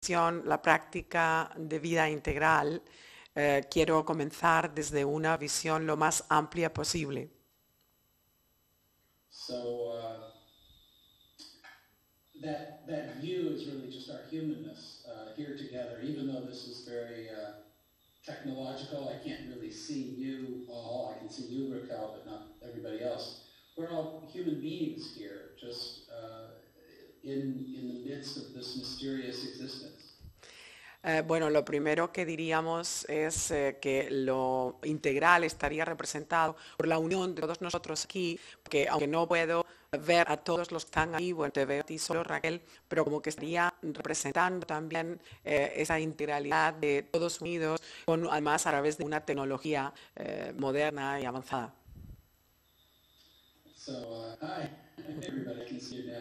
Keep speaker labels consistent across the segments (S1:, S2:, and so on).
S1: la práctica de vida integral, quiero comenzar desde una visión lo más amplia posible.
S2: So that view is really just our humanness here together. Even though this is very technological, I can't really see you all. I can see you, Raquel, but not everybody else. We're all human beings here, just in the midst of this mysterious existence.
S1: Bueno, lo primero que diríamos es que lo integral estaría representado por la unión de todos nosotros aquí, porque aunque no puedo ver a todos los que están ahí, bueno, te veo a ti solo, Raquel, pero como que estaría representando también esa integralidad de todos unidos, además a través de una tecnología moderna y avanzada.
S2: So, hi, everybody can see you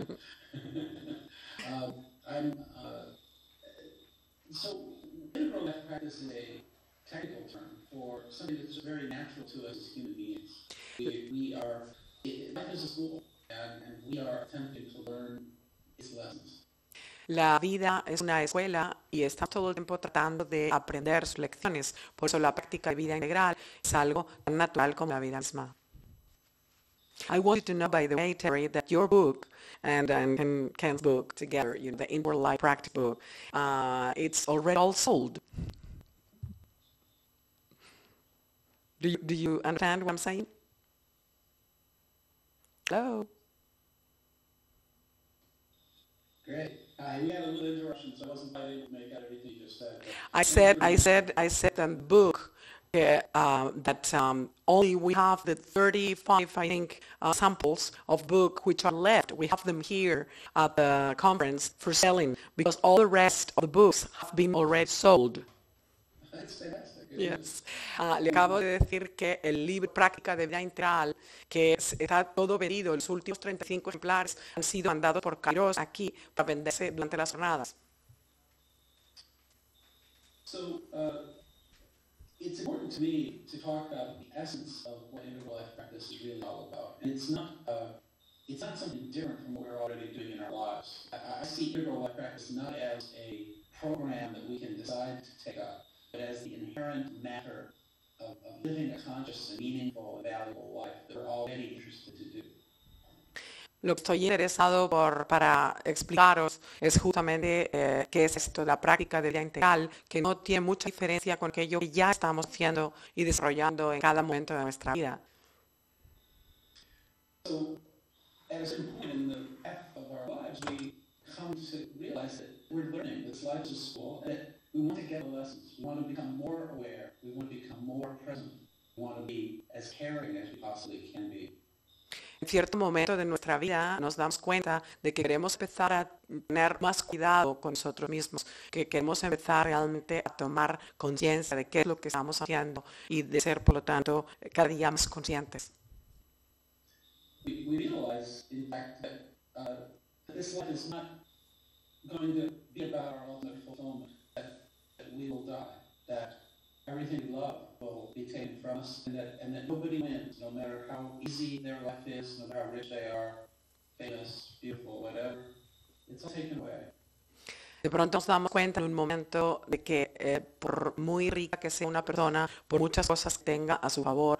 S2: now. So, integral life practice is a technical term for something that's very natural to us as human beings. Life is a school, and we are attempting to learn its lessons.
S1: La vida es una escuela y estamos todo el tiempo tratando de aprender sus lecciones. Por eso la práctica de vida integral es algo tan natural como la vida misma. I want you to know, by the way, Terry, that your book and Ken's book together, the Integral Life Practice book, it's already all sold. Do you understand what I'm saying? Hello?
S2: Great. We had a little interruption, so I wasn't quite able to make out everything you just said.
S1: I said in the book that only we have the 35, I think, samples of book which are left. We have them here at the conference for selling because all the rest of the books have been already sold.
S2: That's fantastic.
S1: Yes. Le acabo de decir que el libro Práctica de Vida Integral, que está todo vendido, los últimos 35 ejemplares han sido mandados por Kairos aquí para venderse durante las jornadas.
S2: So, it's important to me to talk about the essence of what integral life practice is really all about. And it's not something different from what we're already doing in our lives. I see integral life practice not as a program that we can decide to take up, but as the inherent matter of living a conscious and meaningful and valuable life that we're already interested to do.
S1: Lo que estoy interesado para explicaros es justamente qué es esto de la práctica de vida integral, que no tiene mucha diferencia con aquello que ya estamos haciendo y desarrollando en cada momento de nuestra vida.
S2: So, at a certain point in the path of our lives, we come to realize that we're learning. This life is a school, and we want to get the lessons. We want to become more aware. We want to become more present. We want to be as caring as we possibly can be.
S1: En cierto momento de nuestra vida nos damos cuenta de que queremos empezar a tener más cuidado con nosotros mismos, que queremos empezar realmente a tomar conciencia de qué es lo que estamos haciendo y de ser, por lo tanto, cada día más conscientes.
S2: We realize, in fact, that this life is not going to be about our ultimate fulfillment, that we will die, that everything we love will be taken from us, and that nobody wins, no matter how easy their life is, no matter how rich they are, famous, beautiful, whatever. It's all taken away.
S1: De pronto nos damos cuenta en un momento de que por muy rica que sea una persona, por muchas cosas que tenga a su favor,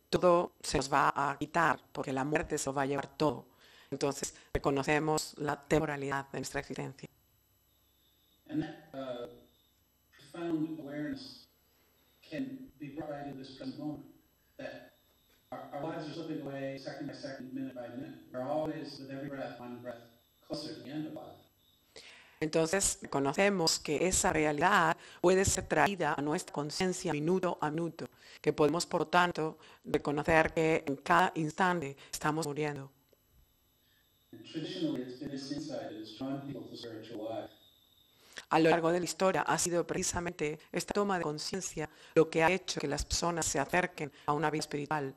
S1: todo se nos va a quitar, porque la muerte se lo va a llevar todo. Entonces reconocemos la temporalidad de nuestra existencia.
S2: And that profound awareness can be brought right into this present moment. That our lives are slipping away second by second, minute by minute. We're always, with every breath, one breath closer to the end of life.
S1: Entonces conocemos que esa realidad puede ser traída a nuestra conciencia minuto a minuto, que podemos por tanto reconocer que en cada instante estamos muriendo.
S2: Traditionally, it's been this insight that has drawn people to spiritual life.
S1: A lo largo de la historia ha sido precisamente esta toma de conciencia lo que ha hecho que las personas se acerquen a una vida espiritual.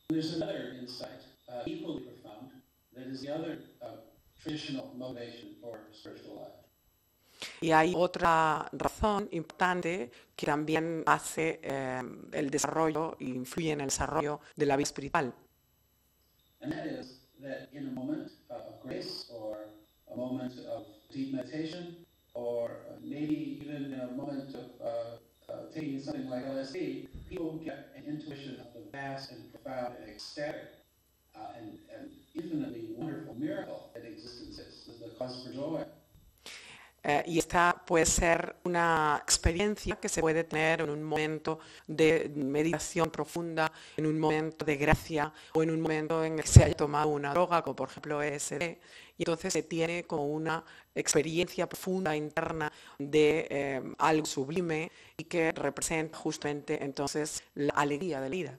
S2: There's another insight, equally profound, that is the other traditional motivation for spiritual life.
S1: Y hay otra razón importante que también hace el desarrollo e influye en el desarrollo de la vida espiritual.
S2: And that is that in a moment of grace or a moment of deep meditation, or maybe even in a moment of taking something like LSD, people get an intuition of the vast and profound and ecstatic and infinitely wonderful miracle that existence is, the cause for joy.
S1: Y esta puede ser una experiencia que se puede tener en un momento de meditación profunda, en un momento de gracia o en un momento en el que se haya tomado una droga, como por ejemplo LSD, y entonces se tiene como una experiencia profunda interna de algo sublime y que representa justamente entonces la alegría de la vida.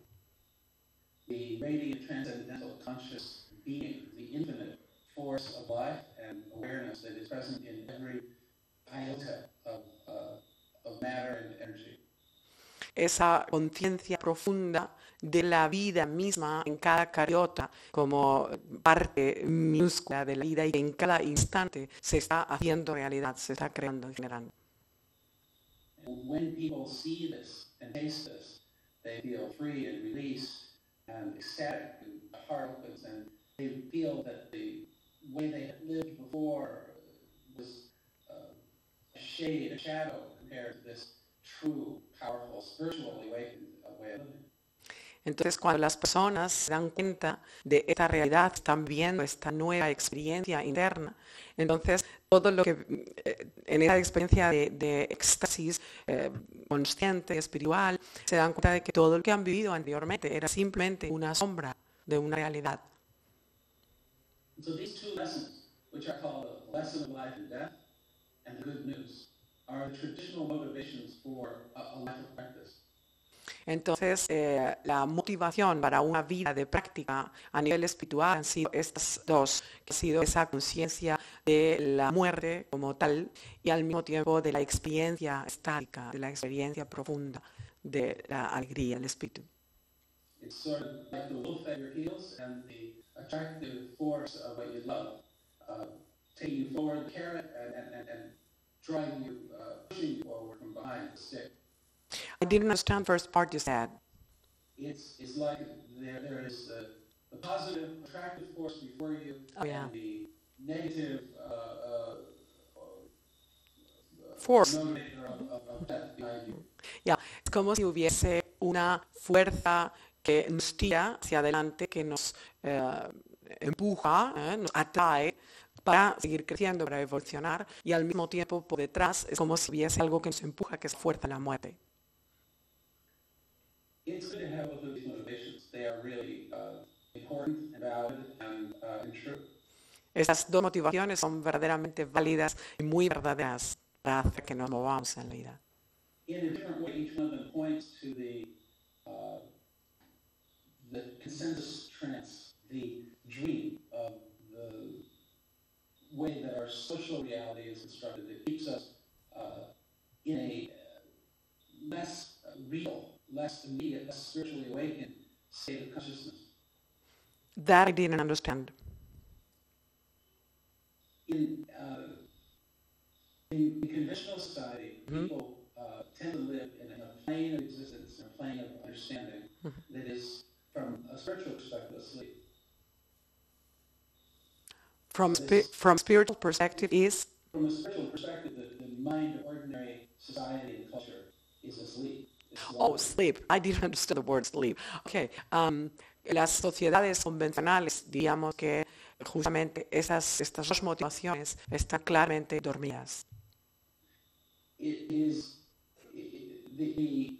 S2: The radiant transcendental conscious being, the infinite force of life and awareness that is present in every iota of matter and energy.
S1: Esa conciencia profunda de la vida misma en cada cariota como parte minúscula de la vida y que en cada instante se está haciendo realidad, se está creando y generando.
S2: And when people see this and taste this, they feel free and released and ecstatic, and the heart opens, and they feel that the way they had lived before was a shade, a shadow compared to this true, powerful, spiritually awakened way of living.
S1: Entonces, cuando las personas se dan cuenta de esta realidad, están viendo esta nueva experiencia interna, entonces todo lo que en esa experiencia de éxtasis consciente, espiritual, se dan cuenta de que todo lo que han vivido anteriormente era simplemente una sombra de una realidad.
S2: So these two lessons, which are called the lesson of life and death and the good news, are the traditional motivations for a life of practice.
S1: Entonces, la motivación para una vida de práctica a nivel espiritual han sido estas dos, que ha sido esa conciencia de la muerte como tal y al mismo tiempo de la experiencia estática, de la experiencia profunda de la alegría, el espíritu.
S2: It's sort of like the wolf at your heels and the attractive force of what you love, taking you forward, the carrot, and driving you, pushing you forward from behind the stick.
S1: I didn't understand the first part you said.
S2: It's like there is the positive, attractive force before you,
S1: Oh, yeah.
S2: and the negative
S1: Force.
S2: motivator of death behind you.
S1: Ya, es como si hubiese una fuerza que nos tira hacia adelante, que nos empuja, nos atrae para seguir creciendo, para evolucionar, y al mismo tiempo por detrás es como si hubiese algo que nos empuja, que es fuerza la muerte.
S2: It's good to have both of these motivations. They are really important and valid and true.
S1: Estas dos motivaciones son verdaderamente válidas y muy verdaderas para hacer que nos movamos en la vida.
S2: In a different way, each one of them points to the consensus trance, the dream of the way that our social reality is constructed. It keeps us in a less real, less immediate, less spiritually awakened state of consciousness.
S1: That I didn't understand.
S2: In conventional society, people tend to live in a plane of existence, in a plane of understanding that is, from a spiritual perspective, asleep.
S1: From spiritual perspective is
S2: From a spiritual perspective, the mind of ordinary society and culture is asleep.
S1: sleep. I didn't understand the word sleep. Okay. Las sociedades convencionales, digamos que justamente estas dos motivaciones están claramente dormidas.
S2: It is the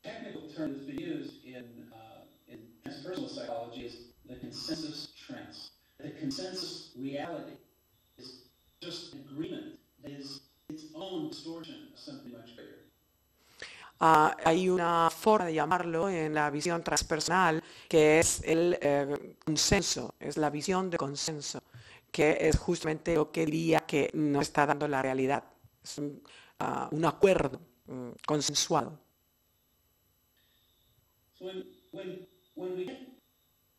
S2: technical term that's been used in transpersonal psychology is the consensus trance. The consensus reality is just agreement that is its own distortion of something much bigger.
S1: Hay una forma de llamarlo en la visión transpersonal que es el consenso, es la visión de consenso, que es justamente lo que diría que nos está dando la realidad. Es un acuerdo consensuado.
S2: So when we get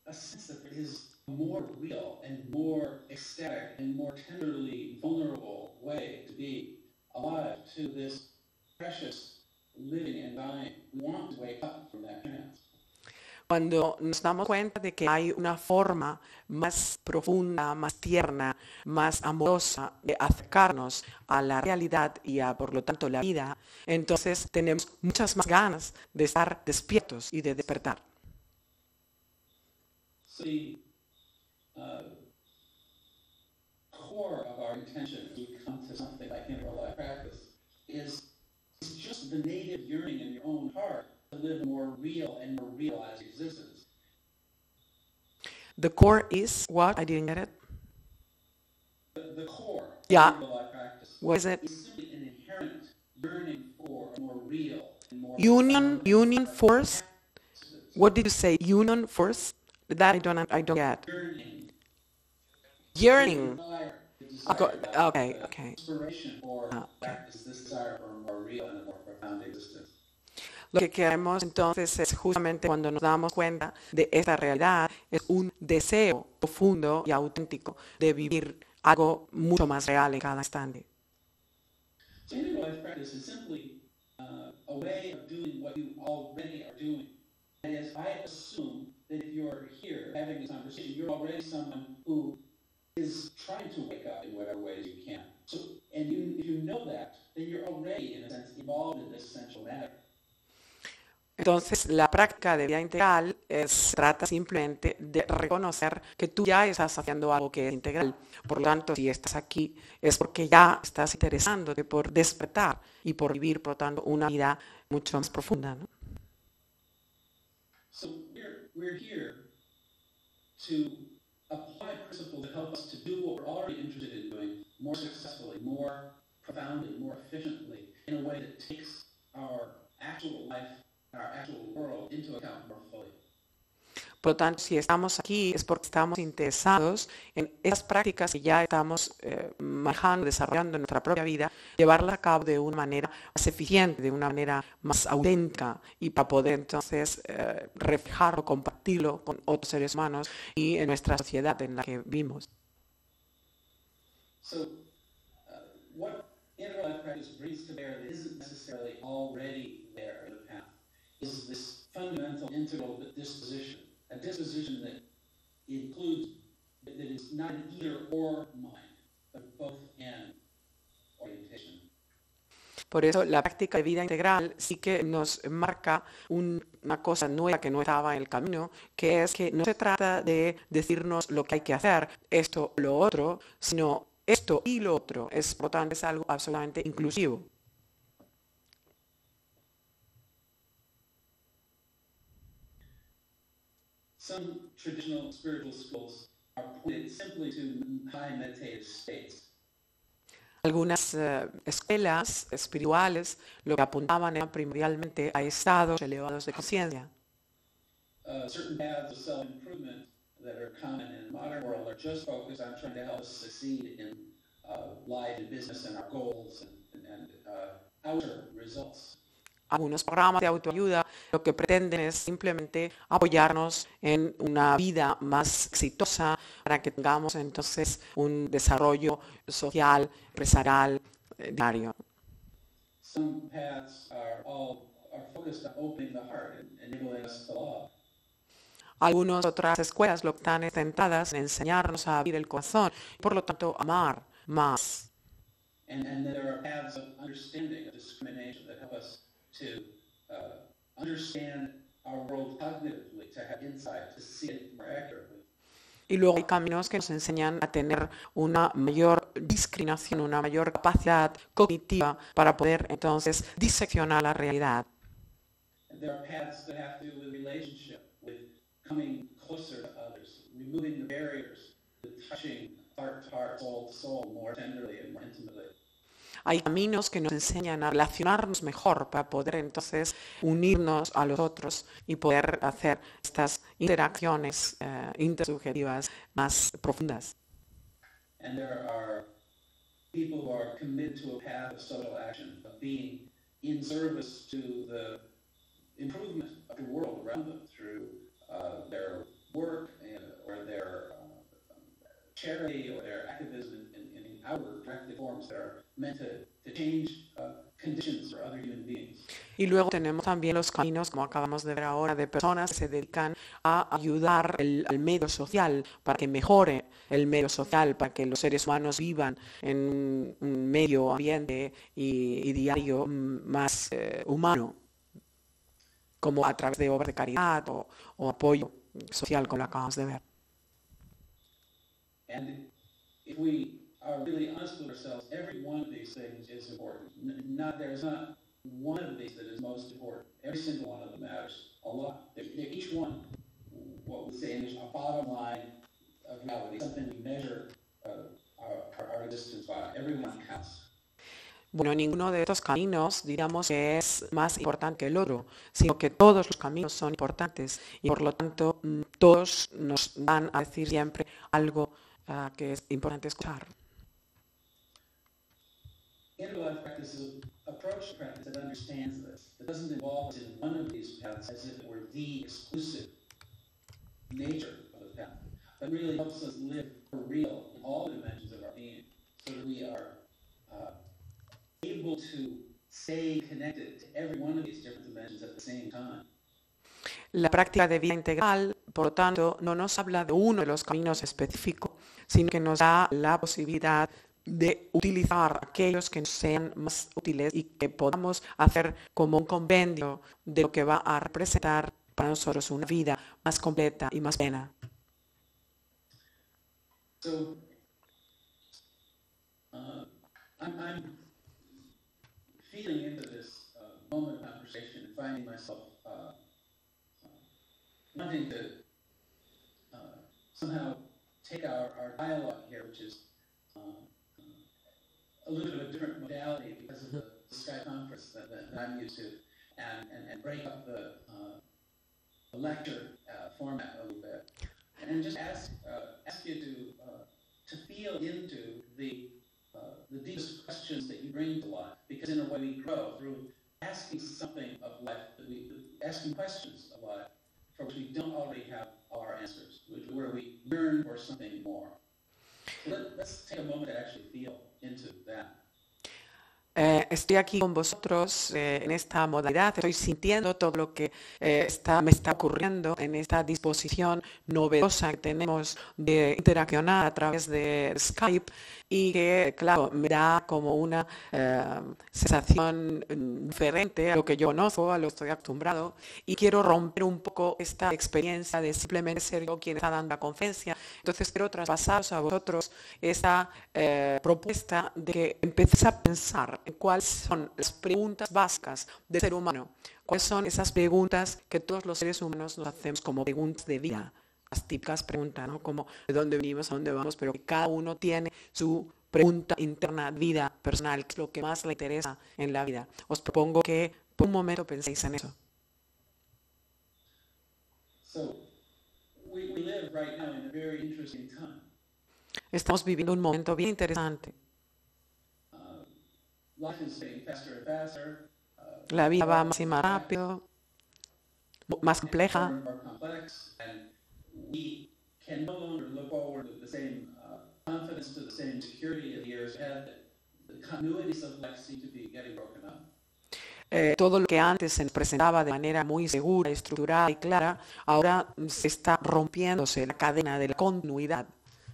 S2: a sense that there is a more real and more ecstatic and more tenderly vulnerable way to be alive to this precious living and dying, we want to wake up from that trance.
S1: cuando nos damos cuenta de que hay una forma más profunda, más tierna, más amorosa de acercarnos a la realidad y a, por lo tanto, la vida, entonces tenemos muchas más ganas de estar despiertos y de despertar.
S2: So the core of our intention as we come to something like integral life practice is just the native yearning in your own heart to live a more real and more realized existence.
S1: The core is what? I didn't get it.
S2: The core
S1: Yeah.
S2: of integral life practice
S1: What is it?
S2: is simply an inherent yearning for a more real and more
S1: Union force. What did you say? Union force? That I don't get. Yearning.
S2: desire,
S1: Okay.
S2: inspiration for
S1: Okay.
S2: practice, this desire for a more real and a more profound existence.
S1: Lo que queremos entonces es justamente cuando nos damos cuenta de esta realidad, es un deseo profundo y auténtico de vivir algo mucho más real en cada instante.
S2: So integral life practice is simply a way of doing what you already are doing. That is, I assume that if you're here having this conversation, you're already someone who is trying to wake up in whatever ways you can. So, and if you know that, then you're already, in a sense, involved in this essential matter.
S1: Entonces, la práctica de vida integral trata simplemente de reconocer que tú ya estás haciendo algo que es integral. Por lo tanto, si estás aquí, es porque ya estás interesándote por despertar y por vivir, por lo tanto, una vida mucho más profunda, ¿no?
S2: So we're here to apply principles that help us to do what we're already interested in doing more successfully, more profoundly, more efficiently, in a way that takes our actual life, our actual world into account more fully.
S1: Por lo tanto, si estamos aquí es porque estamos interesados en esas prácticas que ya estamos manejando, desarrollando en nuestra propia vida, llevarlas a cabo de una manera más eficiente, de una manera más auténtica y para poder entonces reflejarlo, compartirlo con otros seres humanos y en nuestra sociedad en la que vivimos.
S2: So what integral life practice brings to bear that isn't necessarily already there in the path is this fundamental integral disposition. A disposition that includes, that is not an either or mind, but both and orientation.
S1: Por eso la práctica de vida integral sí que nos marca una cosa nueva que no estaba en el camino, que es que no se trata de decirnos lo que hay que hacer, esto, lo otro, sino esto y lo otro. Por lo tanto, es algo absolutamente inclusivo.
S2: Some traditional spiritual schools are pointed simply to high meditative states.
S1: Algunas escuelas espirituales lo que apuntaban era primordialmente a estados elevados de conciencia.
S2: Certain paths of self-improvement that are common in the modern world are just focused on trying to help us succeed in life and business and our goals and outer results.
S1: Algunos programas de autoayuda lo que pretenden es simplemente apoyarnos en una vida más exitosa para que tengamos entonces un desarrollo social, empresarial, diario.
S2: Some paths are focused on opening the heart and enabling us to love.
S1: Algunas otras escuelas lo que están centradas en enseñarnos a abrir el corazón y por lo tanto amar más.
S2: And there are paths of understanding, of discrimination that help us to understand our world cognitively, to have insight, to see it more accurately.
S1: Y luego hay caminos que nos enseñan a tener una mayor discriminación, una mayor capacidad cognitiva para poder entonces diseccionar la realidad.
S2: And there are paths that have to do with relationship, with coming closer to others, removing the barriers, with touching heart to heart, soul to soul more tenderly and more intimately.
S1: Hay caminos que nos enseñan a relacionarnos mejor para poder entonces unirnos a los otros y poder hacer estas interacciones intersubjetivas más profundas.
S2: And there are people who are committed to a path of social action, of being in service to the improvement of the world around them through their work or their charity or their activism in outward practical forms that are meant to change conditions for other human beings.
S1: Y luego tenemos también los caminos, como acabamos de ver ahora, de personas que se dedican a ayudar al medio social, para que mejore el medio social, para que los seres humanos vivan en un medio ambiente y diario más humano, como a través de obras de caridad o apoyo social, como lo acabamos de ver.
S2: And if we are really honest with ourselves, every one of these things is important. There's not one of these that is most important. Every single one of them matters a lot. Each one, what we say is a bottom line of reality, something we measure our existence by. Every one counts.
S1: Bueno, ninguno de estos caminos, digamos, que es más importante que el otro, sino que todos los caminos son importantes y por lo tanto todos nos van a decir siempre algo que es importante escuchar.
S2: Inner-life practice is an approach to practice that understands this. It doesn't involve us in one of these paths as if it were the exclusive nature of the path, but really helps us live for real in all dimensions of our being, so that we are able to stay connected to every one of these different dimensions at the same time.
S1: La práctica de vida integral, por lo tanto, no nos habla de uno de los caminos específicos, sino que nos da la posibilidad de utilizar aquellos que nos sean más útiles y que podamos hacer como un compendio de lo que va a representar para nosotros una vida más completa y más plena.
S2: So, I'm feeling into this moment of conversation and finding myself wanting to somehow take our dialogue here, which is a little bit of a different modality because of the Skype conference that I'm used to, and break up the lecture format a little bit, and just ask you to feel into the deepest questions that you bring to life, because in a way we grow through asking something of life, asking questions of life for which we don't already have all our answers, where we yearn for something more. So let's take a moment to actually feel into that.
S1: Estoy aquí con vosotros en esta modalidad, estoy sintiendo todo lo que me está ocurriendo en esta disposición novedosa que tenemos de interaccionar a través de Skype y que, claro, me da como una sensación diferente a lo que yo conozco, a lo que estoy acostumbrado, y quiero romper un poco esta experiencia de simplemente ser yo quien está dando la conferencia. Entonces quiero traspasaros a vosotros esta propuesta de que empecéis a pensar en cuáles son las preguntas básicas del ser humano, cuáles son esas preguntas que todos los seres humanos nos hacemos como preguntas de vida, las típicas preguntas, ¿no? Como de dónde venimos, a dónde vamos, pero que cada uno tiene su pregunta interna, vida personal, que es lo que más le interesa en la vida. Os propongo que por un momento penséis en eso.
S2: So, we live right now in a very interesting time.
S1: Estamos viviendo un momento bien interesante.
S2: Life is getting faster and faster.
S1: La vida va más y más rápido, más compleja.
S2: More complex, and we can no longer look forward with the same confidence, to the same security of years ahead. The continuities of life seem to be getting broken up.
S1: Todo lo que antes se nos presentaba de manera muy segura, estructurada y clara, ahora se está rompiéndose la cadena de la continuidad.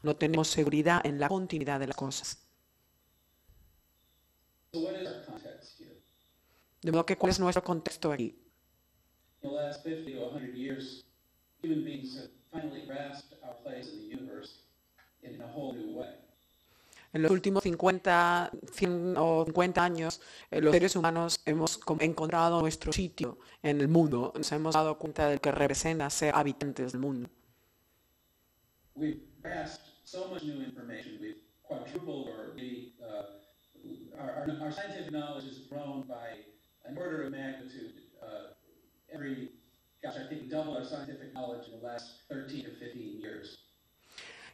S1: No tenemos seguridad en la continuidad de las cosas.
S2: So what is our context here?
S1: De modo que, ¿cuál es nuestro contexto aquí?
S2: In the last 50 to 100 years, human beings have finally grasped our place in the universe in a whole new way.
S1: En los últimos 50, 100 o 50 años, los seres humanos hemos encontrado nuestro sitio en el mundo. Nos hemos dado cuenta de que representa ser habitantes del mundo.
S2: We've grasped so much new information. We've quadrupled or maybe our scientific knowledge has grown by an order of magnitude I think we doubled our scientific knowledge in the last 13 to 15 years.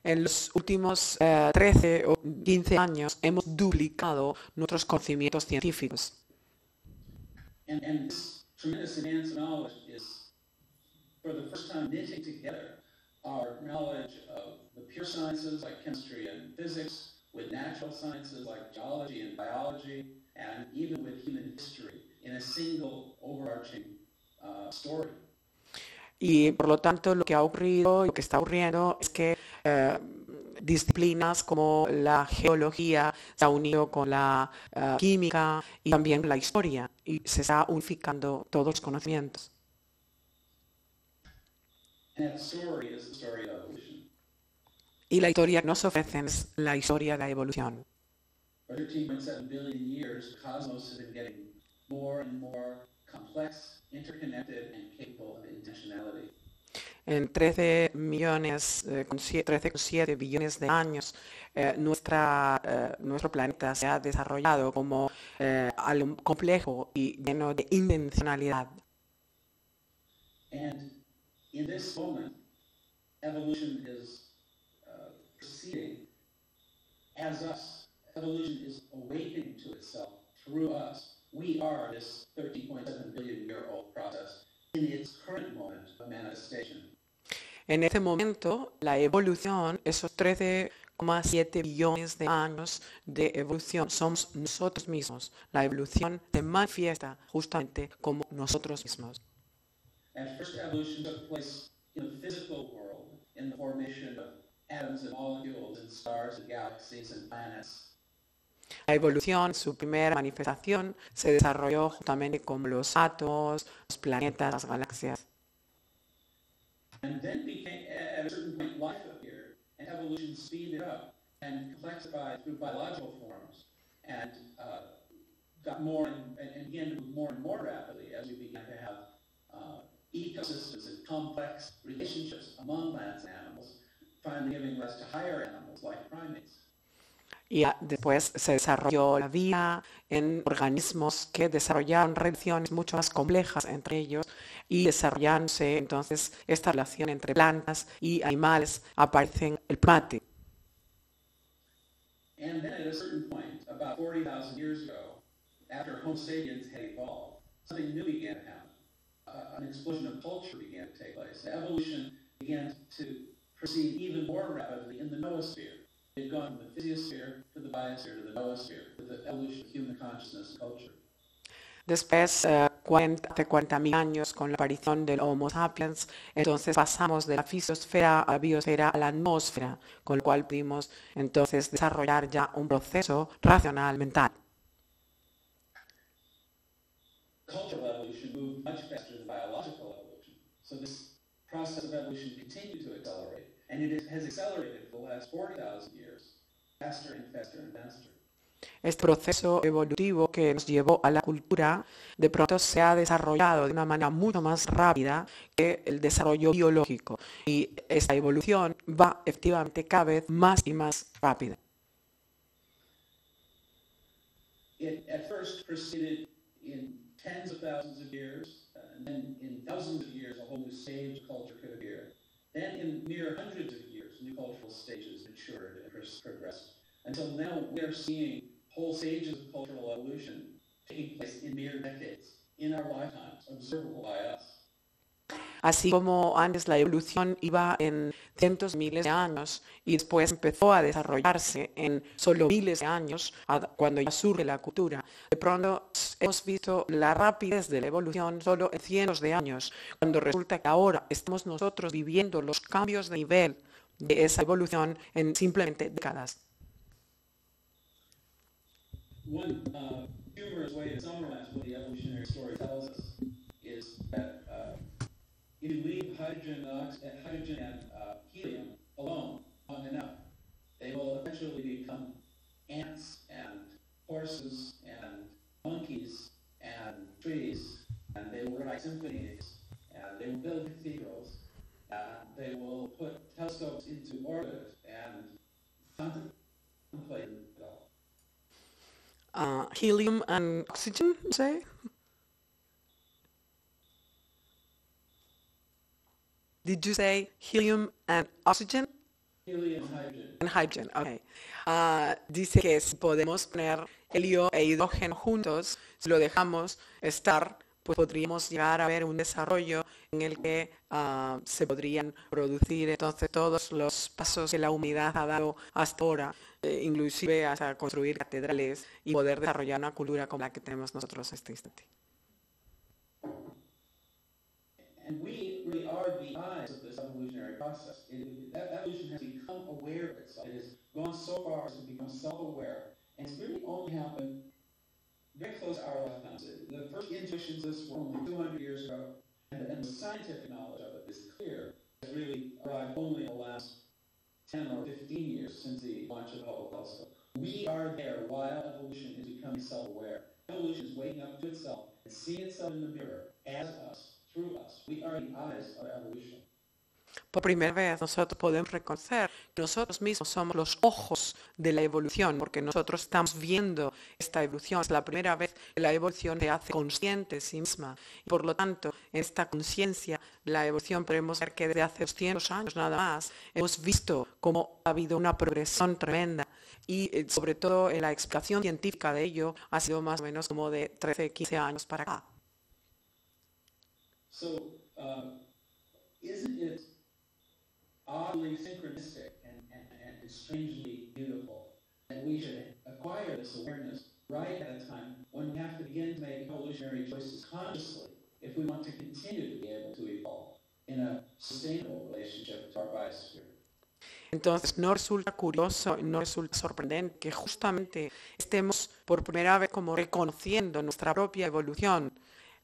S1: En los últimos 13 o 15 años hemos duplicado nuestros conocimientos científicos.
S2: And this tremendous advance in knowledge is, for the first time, knitting together our knowledge of the pure sciences like chemistry and physics with natural sciences like geology and biology, and even with human history in a single overarching story.
S1: Y por lo tanto lo que ha ocurrido y lo que está ocurriendo es que disciplinas como la geología se ha unido con la química y también la historia y se está unificando todos los conocimientos.
S2: And that story is the story of evolution.
S1: Y la historia que nos ofrecen es la historia de la evolución.
S2: For 13.7 billion years, the cosmos has been getting more and more complex, interconnected, and capable of intentionality.
S1: En 13,7 billones de años, nuestro planeta se ha desarrollado como algo complejo y lleno de intencionalidad.
S2: And in this moment, evolution is proceeding as us. Evolution is awakening to itself through us. We are this 13.7 billion year old process in its current moment of manifestation.
S1: En este momento, la evolución, esos 13,7 billones de años de evolución, somos nosotros mismos. La evolución se manifiesta justamente como nosotros mismos.
S2: And first evolution took place in the physical world, in the formation of atoms and molecules and stars and galaxies and planets.
S1: La evolución, su primera manifestación, se desarrolló justamente como los átomos, los planetas, las galaxias.
S2: And then at a certain point, life appeared, and evolution speeded up and complexified through biological forms, and got more and began to move more and more rapidly as we began to have ecosystems and complex relationships among plants and animals, finally giving rise to higher animals like primates.
S1: Y después se desarrolló la vida en organismos que desarrollaron relaciones mucho más complejas entre ellos y desarrollándose entonces esta relación entre plantas y animales aparecen el primate.
S2: And then at a certain point, about 40,000 years ago, after Homo sapiens had evolved, something new began to happen. An explosion of culture began to take place. Evolution began to proceed even more rapidly in the noosphere. They've gone from the physiosphere to the biosphere to the noosphere, with the evolution of human consciousness and culture.
S1: Después, hace 40.000 años, con la aparición del Homo sapiens, entonces pasamos de la fisiosfera a la biosfera a la noosfera, con lo cual pudimos entonces desarrollar ya un proceso racional mental.
S2: Cultural evolution moved much faster than biological evolution. So this process of evolution continued to accelerate, and it has accelerated for the last 40,000 years, faster and faster and faster.
S1: Este proceso evolutivo que nos llevó a la cultura, de pronto se ha desarrollado de una manera mucho más rápida que el desarrollo biológico. Y esta evolución va efectivamente cada vez más y más rápida.
S2: It at first proceeded in tens of thousands of years, and then in thousands of years, a whole new stage of culture could appear. Then in mere hundreds of years, new cultural stages matured and progressed. Until now, we are seeing whole stages of cultural evolution taking place in mere decades, in our lifetimes, observable by us.
S1: Así como antes la evolución iba en cientos de miles de años y después empezó a desarrollarse en solo miles de años, cuando ya surge la cultura, de pronto hemos visto la rapidez de la evolución solo en cientos de años, cuando resulta que ahora estamos nosotros viviendo los cambios de nivel de esa evolución en simplemente décadas.
S2: One humorous way to summarize what the evolutionary story tells us is that if you leave hydrogen and helium alone long enough, they will eventually become ants and horses and monkeys and trees, and they will write symphonies, and they will build cathedrals, and they will put telescopes into orbit and contemplate it all.
S1: Helium and oxygen, you say? Did you say helium and oxygen?
S2: Helium and hydrogen.
S1: And hydrogen, okay. Dice que si podemos poner helio e hidrógeno juntos, si lo dejamos estar, pues podríamos llegar a ver un desarrollo en el que se podrían producir entonces todos los pasos que la humanidad ha dado hasta ahora, inclusive hasta construir catedrales y poder desarrollar una cultura como la que tenemos nosotros en este instante.
S2: And we really are the eyes of this evolutionary process. That evolution has become aware of itself. It has gone so far as to become self-aware. And it's really only happened very close to our lifetimes. The first intuitions of this were only 200 years ago. And the scientific knowledge of it is clear. It's really arrived only in the last 10 or 15 years since the launch of the Hubble telescope. We are there while evolution is becoming self-aware. Evolution is waking up to itself and seeing itself in the mirror as us. Through us. We are the eyes of evolution.
S1: Por primera vez nosotros podemos reconocer que nosotros mismos somos los ojos de la evolución, porque nosotros estamos viendo esta evolución. Es la primera vez que la evolución se hace consciente de sí misma. Y por lo tanto, en esta conciencia, la evolución podemos ver que desde hace 200 años nada más hemos visto cómo ha habido una progresión tremenda. Y sobre todo la explicación científica de ello ha sido más o menos como de 13, 15 años para acá.
S2: So, isn't it oddly synchronistic and strangely beautiful that we should acquire this awareness right at a time when we have to begin to make evolutionary choices consciously if we want to continue to be able to evolve in a sustainable relationship to our biosphere?
S1: Entonces, no resulta curioso, no resulta sorprendente que justamente estemos por primera vez como reconociendo nuestra propia evolución,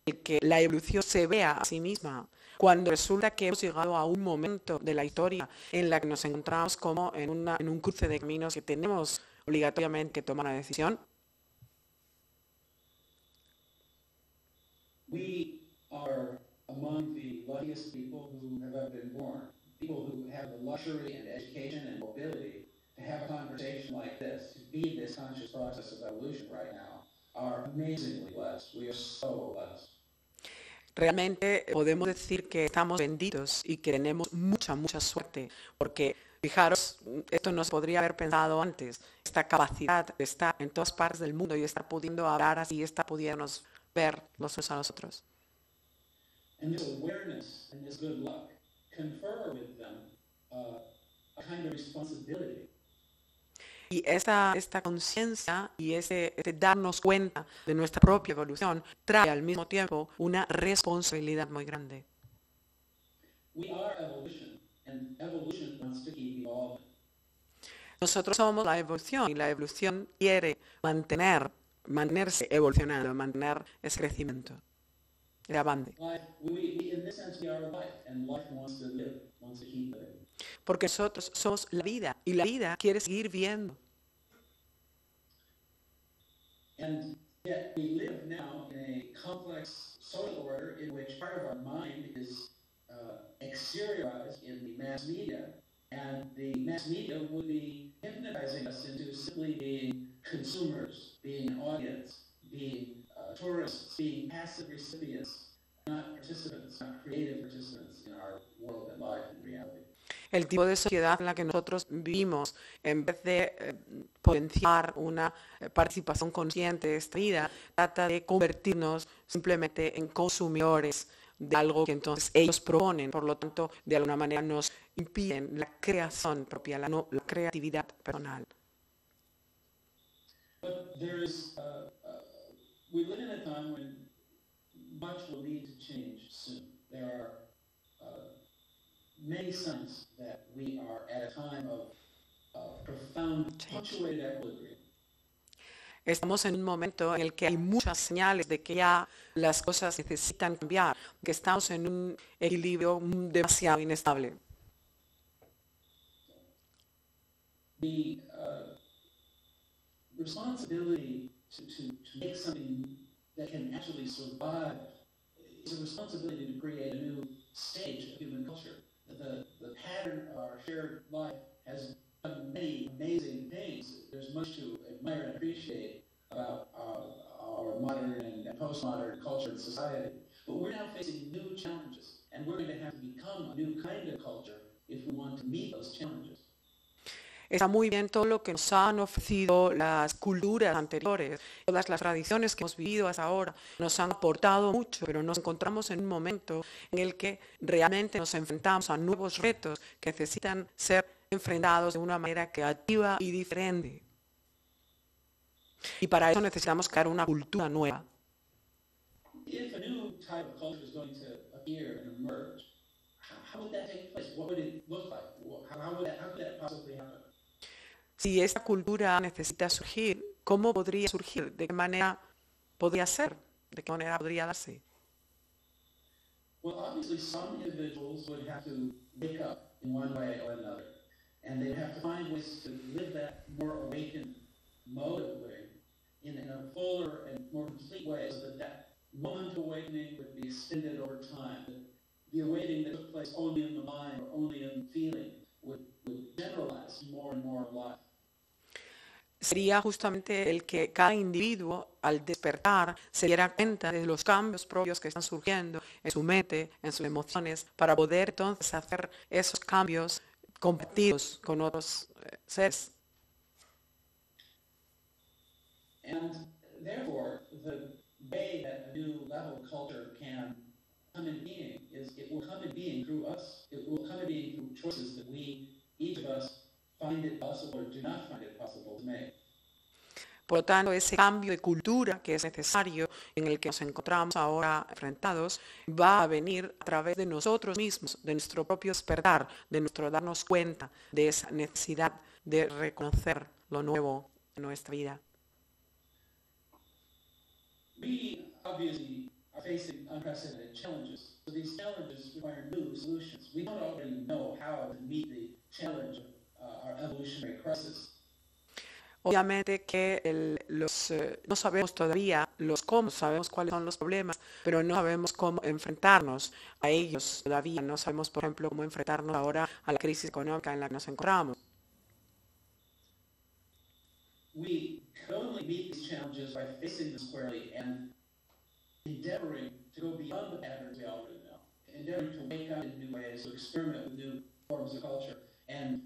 S1: el que la evolución se vea a sí misma, cuando resulta que hemos llegado a un momento de la historia en la que nos encontramos como en un cruce de caminos que tenemos obligatoriamente que tomar una decisión.
S2: We are among the luckiest people who have ever been born. People who have the luxury and education and mobility to have a conversation like this, to be this conscious process of evolution right now, are amazingly blessed. We are so blessed.
S1: Realmente podemos decir que estamos benditos y que tenemos mucha suerte, porque fijaros, esto no se podría haber pensado antes, esta capacidad de estar en todas partes del mundo y estar pudiendo hablar así, estar pudiéndonos ver los unos a los otros.
S2: And this awareness and this good luck confer with them a kind of responsibility.
S1: Y esta conciencia y ese darnos cuenta de nuestra propia evolución trae al mismo tiempo una responsabilidad muy grande.
S2: We are evolution, and evolution wants to keep evolving.
S1: Nosotros somos la evolución y la evolución quiere mantenerse evolucionando, mantener ese crecimiento, el avance.
S2: In this sense, we are life, and life wants to live, wants to keep living.
S1: Porque nosotros somos la vida y la vida quiere seguir viviendo.
S2: And yet we live now in a complex social order in which part of our mind is exteriorized in the mass media, and the mass media would be hypnotizing us into simply being consumers, being an audience, being tourists, being passive recipients, not participants, not creative participants in our world and life and reality.
S1: El tipo de sociedad en la que nosotros vivimos, en vez de potenciar una participación consciente de esta vida, trata de convertirnos simplemente en consumidores de algo que entonces ellos proponen. Por lo tanto, de alguna manera nos impiden la creación propia, la creatividad personal.
S2: But there is, we live in a time when much will need to change soon. There are many signs that we are at a time of profound punctuated equilibrium.
S1: Estamos en un momento en el que hay muchas señales de que ya las cosas necesitan cambiar, que estamos en un equilibrio demasiado inestable.
S2: The responsibility to make something that can actually survive is a responsibility to create a new stage of human culture. The pattern of our shared life has done many amazing things. There's much to admire and appreciate about our modern and postmodern culture and society. But we're now facing new challenges, and we're going to have to become a new kind of culture if we want to meet those challenges.
S1: Está muy bien todo lo que nos han ofrecido las culturas anteriores, todas las tradiciones que hemos vivido hasta ahora, nos han aportado mucho, pero nos encontramos en un momento en el que realmente nos enfrentamos a nuevos retos que necesitan ser enfrentados de una manera creativa y diferente. Y para eso necesitamos crear una cultura nueva.
S2: If a new type of culture is going to appear and emerge, how would that take place? What would it look like? How could that possibly happen?
S1: Si esta cultura necesita surgir, ¿cómo podría surgir? ¿De qué manera podría ser? ¿De qué manera podría darse?
S2: Well, obviously some individuals would have to wake up in one way or another, and they'd have to find ways to live that more awakened mode of living in a fuller and more complete way, so that moment of awakening would be extended over time. The awakening that took place only in the mind or only in feeling would generalize more and more of life.
S1: Sería justamente el que cada individuo al despertar se diera cuenta de los cambios propios que están surgiendo en su mente, en sus emociones, para poder entonces hacer esos cambios compartidos con otros seres.
S2: And therefore, the way that a new level of culture can come in being is it will come in being through us. It will come in being through choices that we, each of us, find it possible or do not find it possible to make.
S1: Por lo tanto, ese cambio de cultura que es necesario, en el que nos encontramos ahora enfrentados, va a venir a través de nosotros mismos, de nuestro propio despertar, de nuestro darnos cuenta de esa necesidad de reconocer lo nuevo en nuestra vida.
S2: We obviously are facing unprecedented challenges. So these challenges require new solutions. We don't already know how to meet the challenge of our evolutionary crisis.
S1: Obviamente que no sabemos todavía los cómo, sabemos cuáles son los problemas, pero no sabemos cómo enfrentarnos a ellos todavía. No sabemos, por ejemplo, cómo enfrentarnos ahora a la crisis económica en la que nos encontramos.
S2: We can only meet these challenges by facing them squarely and endeavoring to go beyond the patterns we already know, endeavoring to wake up in new ways, to experiment with new forms of culture, and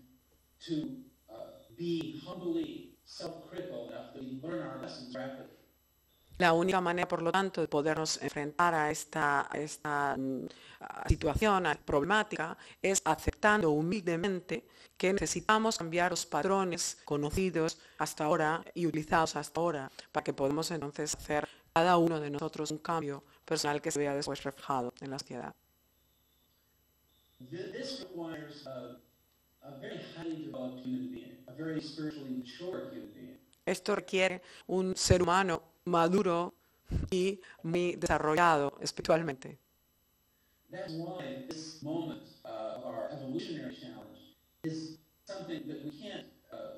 S2: to be humbly self-critical enough that we learn our lessons rapidly.
S1: La única manera, por lo tanto, de podernos enfrentar a esta situación, a esta problemática, es aceptando humildemente que necesitamos cambiar los patrones conocidos hasta ahora y utilizados hasta ahora para que podamos entonces hacer cada uno de nosotros un cambio personal que se vea después reflejado en la sociedad.
S2: This requires a very highly developed human being, a very spiritually mature human being.
S1: Esto requiere un ser humano maduro y muy desarrollado espiritualmente.
S2: That's why this moment of our evolutionary challenge is something that we can't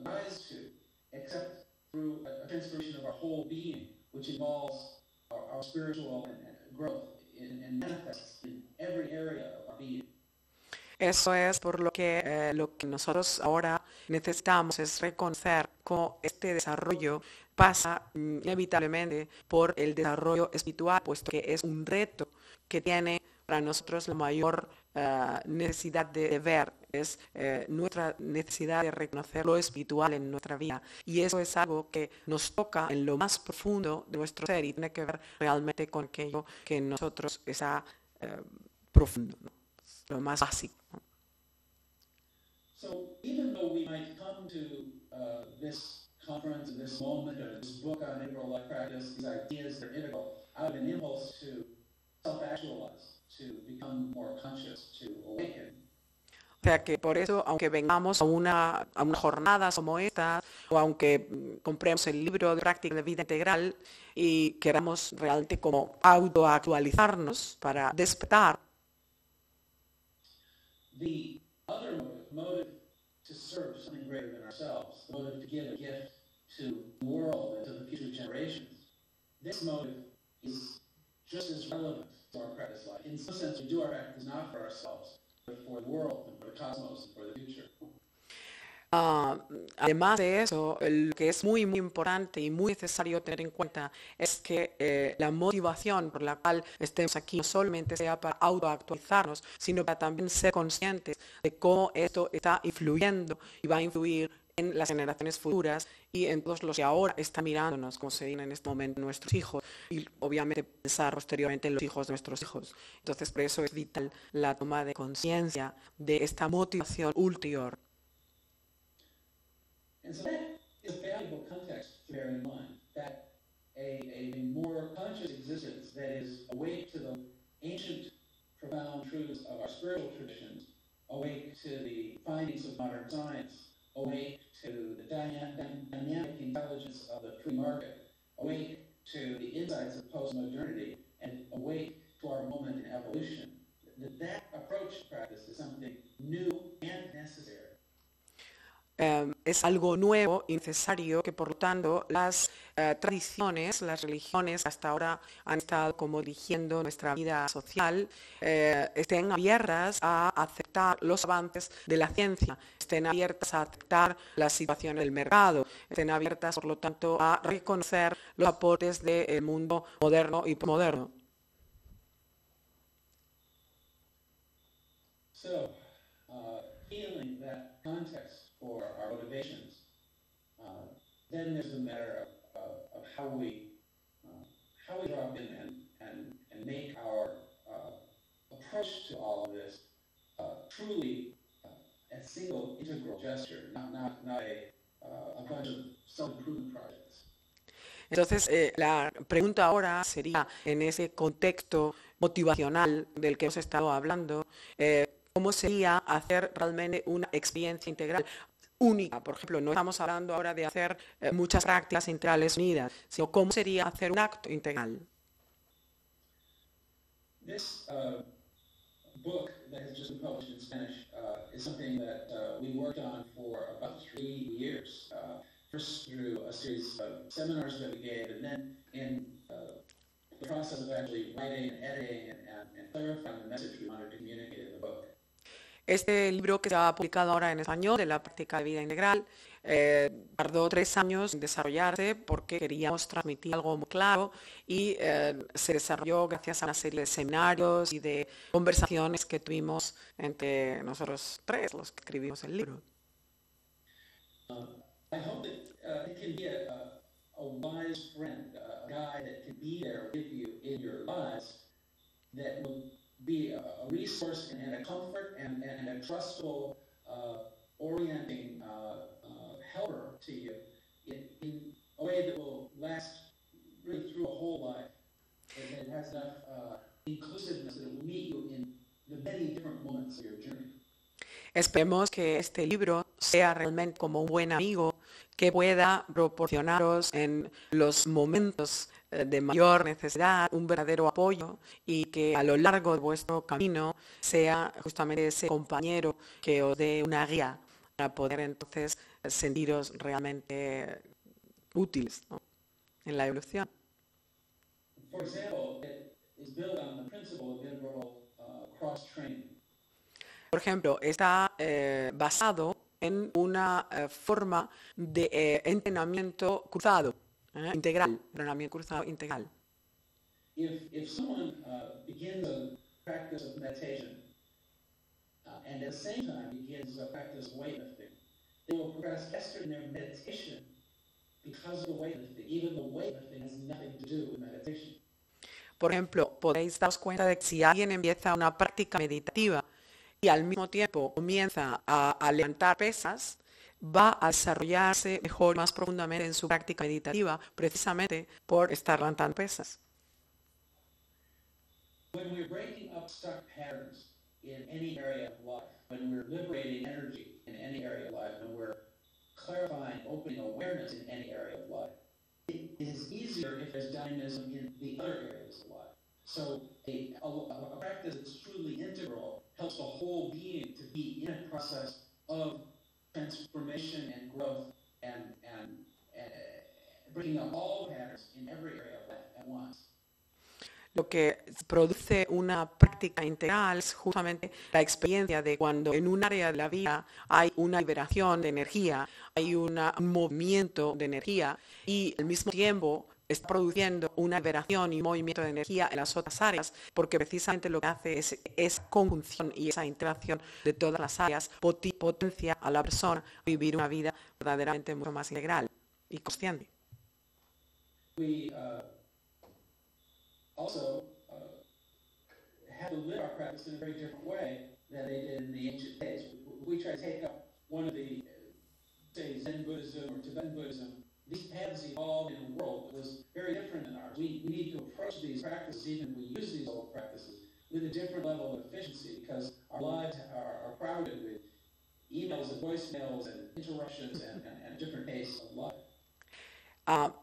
S2: rise to except through a transformation of our whole being, which involves our spiritual growth and manifests in every area of our being.
S1: Eso es por lo que nosotros ahora necesitamos es reconocer cómo este desarrollo pasa inevitablemente por el desarrollo espiritual, puesto que es un reto que tiene para nosotros la mayor necesidad de ver, es nuestra necesidad de reconocer lo espiritual en nuestra vida. Y eso es algo que nos toca en lo más profundo de nuestro ser y tiene que ver realmente con aquello que en nosotros está profundo, ¿no? Lo más básico.
S2: So even though we might come to this conference, this moment, or this book on integral life practice, these ideas that are integral, out of an impulse to self-actualize, to become more conscious, to awaken.
S1: O sea que por eso, aunque vengamos a una jornada como esta, o aunque compremos el libro de práctica de vida integral y queramos realmente como autoactualizarnos para despertar,
S2: the other motive to serve something greater than ourselves, the motive to give a gift to the world and to the future generations, this motive is just as relevant to our practice life. In some sense, we do our practice not for ourselves, but for the world and for the cosmos and for the future.
S1: Además de eso, lo que es muy, muy importante y muy necesario tener en cuenta es que la motivación por la cual estemos aquí no solamente sea para autoactualizarnos, sino para también ser conscientes de cómo esto está influyendo y va a influir en las generaciones futuras y en todos los que ahora están mirándonos, como se dice en este momento, nuestros hijos, y obviamente pensar posteriormente en los hijos de nuestros hijos. Entonces, por eso es vital la toma de conciencia de esta motivación ulterior.
S2: And so that is a valuable context to bear in mind, that a more conscious existence that is awake to the ancient, profound truths of our spiritual traditions, awake to the findings of modern science, awake to the dynamic intelligence of the free market, awake to the insights of postmodernity, and awake to our moment in evolution. That approach to practice is something new and necessary.
S1: Es algo nuevo y necesario que, por lo tanto, las tradiciones, las religiones que hasta ahora han estado como dirigiendo nuestra vida social, estén abiertas a aceptar los avances de la ciencia, estén abiertas a aceptar la situación del mercado, estén abiertas, por lo tanto, a reconocer los aportes del mundo moderno y postmoderno.
S2: So, feeling that context for our motivations, then there's the matter of how we drop in and make our approach to all of this truly a single integral gesture, not a bunch of self-improvement projects.
S1: Entonces, la pregunta ahora sería, en ese contexto motivacional del que hemos estado hablando, ¿cómo sería hacer realmente una experiencia integral única? Por ejemplo, no estamos hablando ahora de hacer muchas prácticas integrales unidas, sino cómo sería hacer un acto integral.
S2: This book that has just been published in Spanish is something that we worked on for about 3 years. First through a series of seminars that we gave, and then in the process of actually writing and editing and clarifying the message we wanted to communicate in the book.
S1: Este libro que se ha publicado ahora en español, de la práctica de vida integral, tardó 3 años en desarrollarse porque queríamos transmitir algo muy claro y se desarrolló gracias a una serie de seminarios y de conversaciones que tuvimos entre nosotros tres, los que escribimos el libro.
S2: I hope that it can be a wise friend, a guy that can be there with you in your lives, that will be a resource and a comfort and a trustful, orienting helper to you in a way that will last really through a whole life, and that has enough inclusiveness that it will meet you in the many different moments of your journey.
S1: Esperemos que este libro sea realmente como un buen amigo que pueda proporcionaros en los momentos de mayor necesidad un verdadero apoyo y que a lo largo de vuestro camino sea justamente ese compañero que os dé una guía para poder entonces sentiros realmente útiles, ¿no?, en la evolución.
S2: For example, it is built on the principle of interval cross-training.
S1: Por ejemplo, está basado en una forma de entrenamiento cruzado, integral, entrenamiento cruzado integral.
S2: If someone begins a practice of meditation and at the same time begins a practice of weightlifting, they will progress faster in their meditation because of the weightlifting. Even the weightlifting has nothing to do with meditation.
S1: Por ejemplo, podéis daros cuenta de que si alguien empieza una práctica meditativa y al mismo tiempo comienza a levantar pesas, va a desarrollarse mejor y más profundamente en su práctica meditativa, precisamente por estar levantando pesas.
S2: When we're breaking up stuck patterns in any area of life, when we're liberating energy in any area of life, when we're clarifying, opening awareness in any area of life, it is easier if there's dynamism in the other areas of life. So a practice that's truly integral helps the whole being to be in a process of transformation and growth and bringing up all patterns in every area of life at once.
S1: Lo que produce una práctica integral es justamente la experiencia de cuando en un área de la vida hay una liberación de energía, hay un movimiento de energía y al mismo tiempo está produciendo una liberación y movimiento de energía en las otras áreas, porque precisamente lo que hace es esa conjunción y esa interacción de todas las áreas potencia a la persona a vivir una vida verdaderamente mucho más integral y consciente.
S2: We also have to live our practice in a very different way than they did in the ancient days. We try to take up one of the say, Zen Buddhism or Tibetan Buddhism, these paths evolved in a world that was very different than ours. We need to approach these practices, even if we use these old practices, with a different level of efficiency because our lives are crowded with emails and voicemails and interruptions and a different pace of life.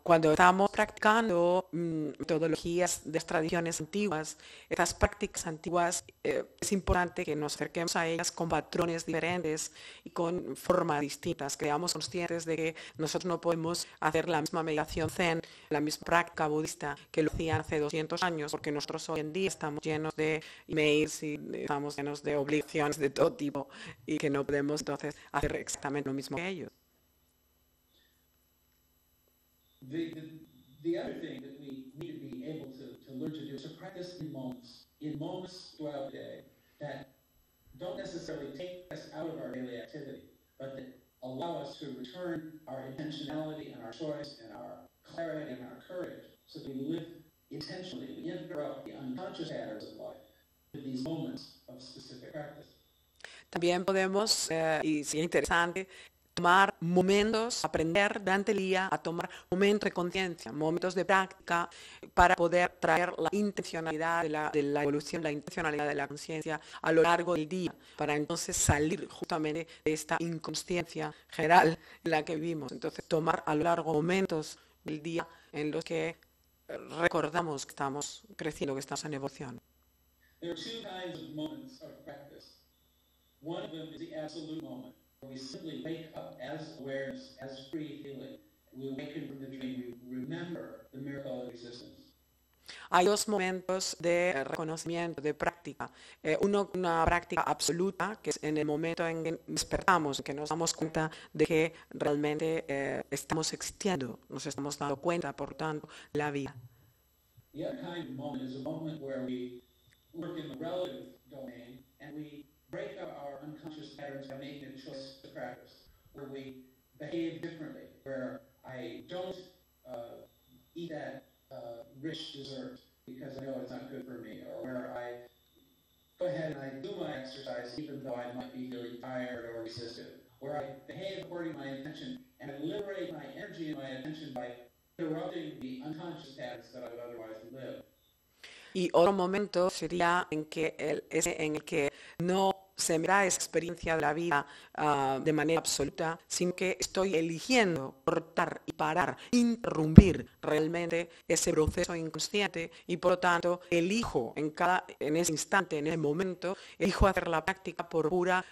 S1: Cuando estamos practicando metodologías de las tradiciones antiguas, estas prácticas antiguas, es importante que nos acerquemos a ellas con patrones diferentes y con formas distintas, que seamos conscientes de que nosotros no podemos hacer la misma meditación zen, la misma práctica budista que lo hacían hace 200 años, porque nosotros hoy en día estamos llenos de emails y estamos llenos de obligaciones de todo tipo y que no podemos entonces hacer exactamente lo mismo que ellos.
S2: The other thing that we need to be able to learn to do is to practice in moments throughout the day that don't necessarily take us out of our daily activity, but that allow us to return our intentionality and our choice and our clarity and our courage so that we live intentionally. We interrupt the unconscious patterns of life with these moments of specific practice.
S1: También podemos, y sería interesante, tomar momentos, aprender durante el día a tomar momentos de conciencia, momentos de práctica para poder traer la intencionalidad de la evolución, la intencionalidad de la conciencia a lo largo del día, para entonces salir justamente de esta inconsciencia general en la que vivimos. Entonces tomar a lo largo momentos del día en los que recordamos que estamos creciendo, que estamos en evolución.
S2: There are two kinds of moments of practice. One of them is the absolute moment. We simply wake up as awareness, as free feeling. We awaken from the dream. We remember the miracle of existence.
S1: Hay dos momentos de reconocimiento, de práctica. Uno, una práctica absoluta, que es en el momento en que despertamos, que nos damos cuenta de que realmente estamos existiendo, nos estamos dando cuenta, por tanto, de la vida.
S2: The other kind of moment is a moment where we work in the relative domain and we break up our unconscious patterns by making a choice to practice, where we behave differently, where I don't eat that rich dessert because I know it's not good for me, or where I go ahead and I do my exercise even though I might be feeling tired or resistive, where I behave according to my intention and I liberate my energy and my attention by interrupting the unconscious patterns that I would otherwise live.
S1: Y otro momento sería en el que no se me da esa experiencia de la vida de manera absoluta, sino que estoy eligiendo cortar y parar, interrumpir realmente ese proceso inconsciente y por lo tanto elijo en ese instante, en ese momento, elijo hacer la práctica por pura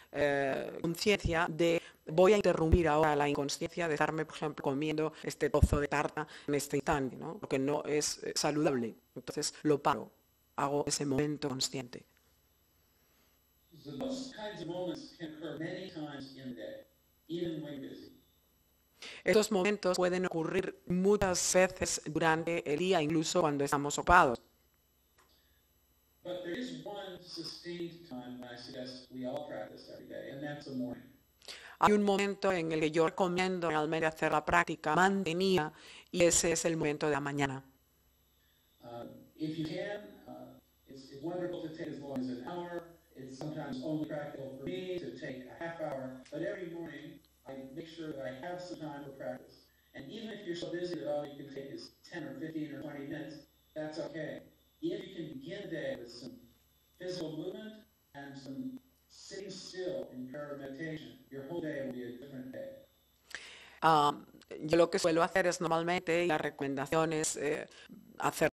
S1: conciencia de voy a interrumpir ahora la inconsciencia de estarme, por ejemplo, comiendo este trozo de tarta en este instante, ¿no? Lo que no es saludable. Entonces lo paro, hago ese momento consciente.
S2: So those kinds of moments can occur many times in the day, even when busy.
S1: Estos momentos pueden ocurrir muchas veces durante el día, incluso cuando estamos ocupados.
S2: But there is one sustained time when I suggest we all practice every day, and that's the morning.
S1: Hay un momento en el que yo recomiendo realmente hacer la práctica mantenida y ese es el momento de la mañana.
S2: If you can, it's wonderful to take as long as an hour. It's sometimes only practical for me to take a half hour, but every morning I make sure that I have some time for practice. And even if you're so busy that all you can take is 10 or 15 or 20 minutes, that's okay. If you can begin the day with some physical movement and some sitting still in prayer meditation, your whole day will be a different day.
S1: Yo lo que suelo hacer es normalmente, y la recomendación es hacer